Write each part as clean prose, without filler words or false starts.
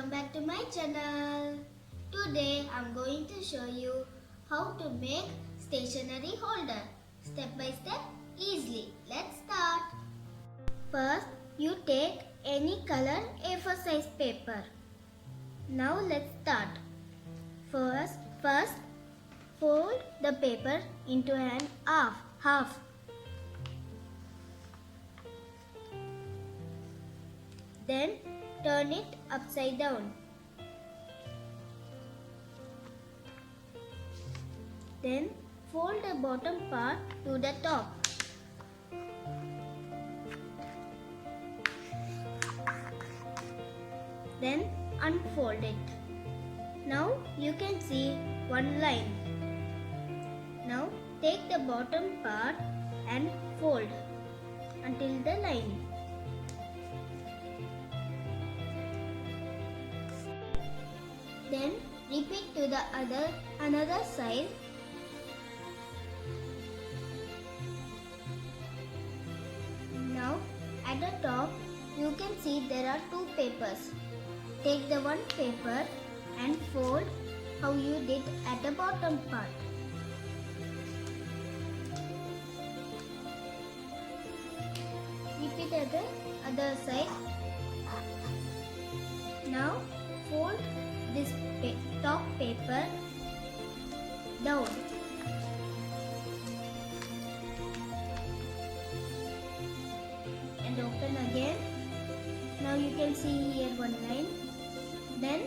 welcome back to my channel. Today I'm going to show you how to make stationery holder step by step easily. Let's start. First, you take any color A4 size paper. Now let's start. First fold the paper into an half. Then turn it upside down. Then fold the bottom part to the top. Then unfold it. Now you can see one line. Now take the bottom part and fold until the line. Then repeat to the another side. Now at the top you can see there are two papers. Take the one paper and fold how you did at the bottom part. Repeat at the other side. Now fold this top paper down. And open again. Now you can see here one line. Then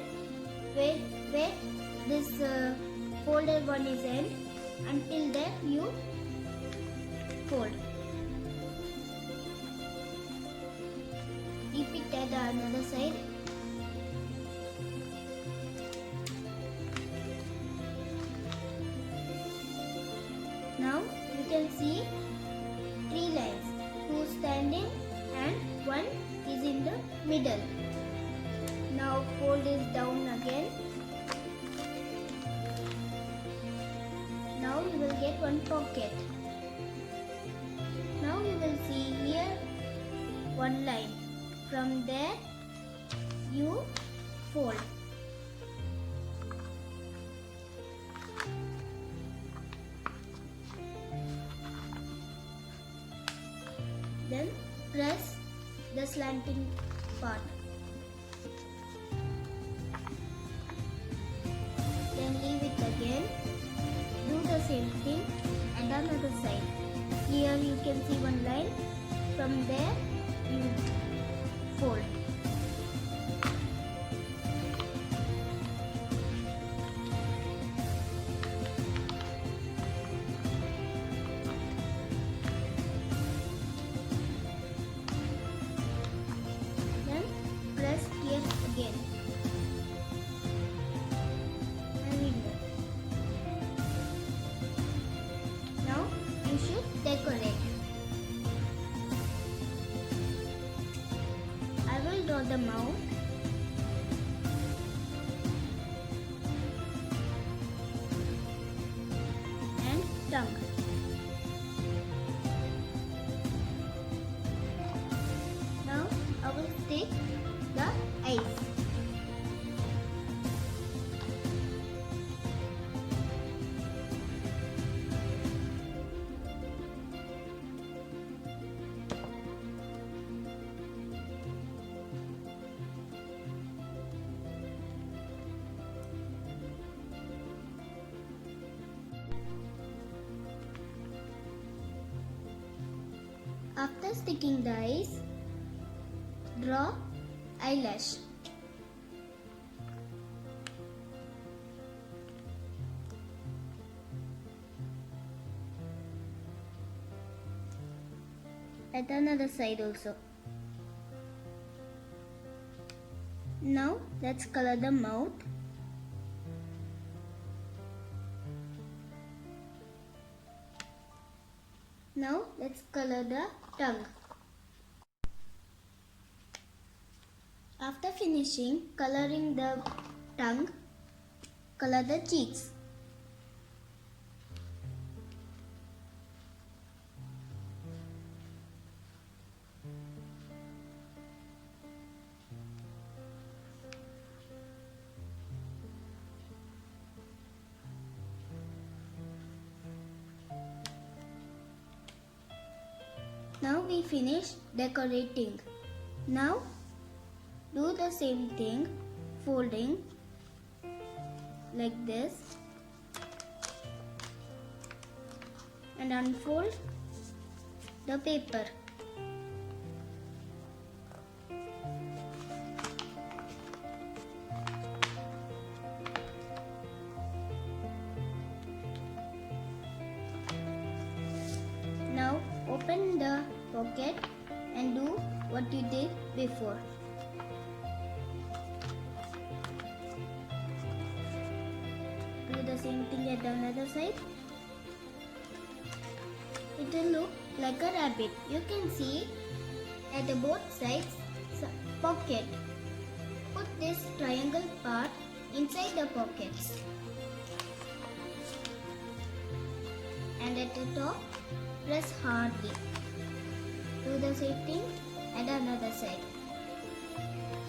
wait this folded one is end. Until then you fold. Repeat at the another side. Now you can see three lines, two standing and one is in the middle. Now fold this down again. Now you will get one pocket. Now you will see here one line. From there you fold. Then press the slanting part. Then leave it again. Do the same thing at another side. Here you can see one line. From there you fold. Press here again. Now you should decorate. I will draw the mouth. And tongue. Now I will stick the eyes. After sticking the eyes, draw eyelash. At another side also. Now let's color the mouth. Now let's color the tongue. After finishing coloring the tongue, color the cheeks. Now we finish decorating. Now do the same thing, folding like this and unfold the paper. Now open the pocket and do what you did before. Do the same thing at the other side. It will look like a rabbit. You can see at both sides pocket. Put this triangle part inside the pockets. And at the top, press hardly. Do the same thing at another side.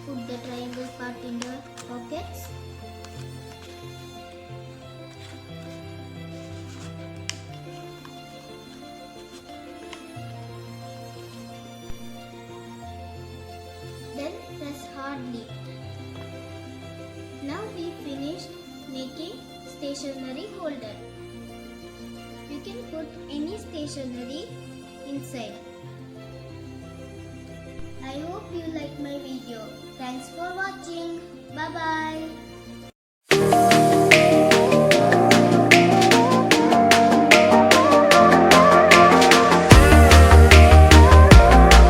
Put the triangle part in the pockets. Then press hardly. Now we finished making stationery holder. You can put any stationery inside. I hope you like my video. Thanks for watching. Bye bye.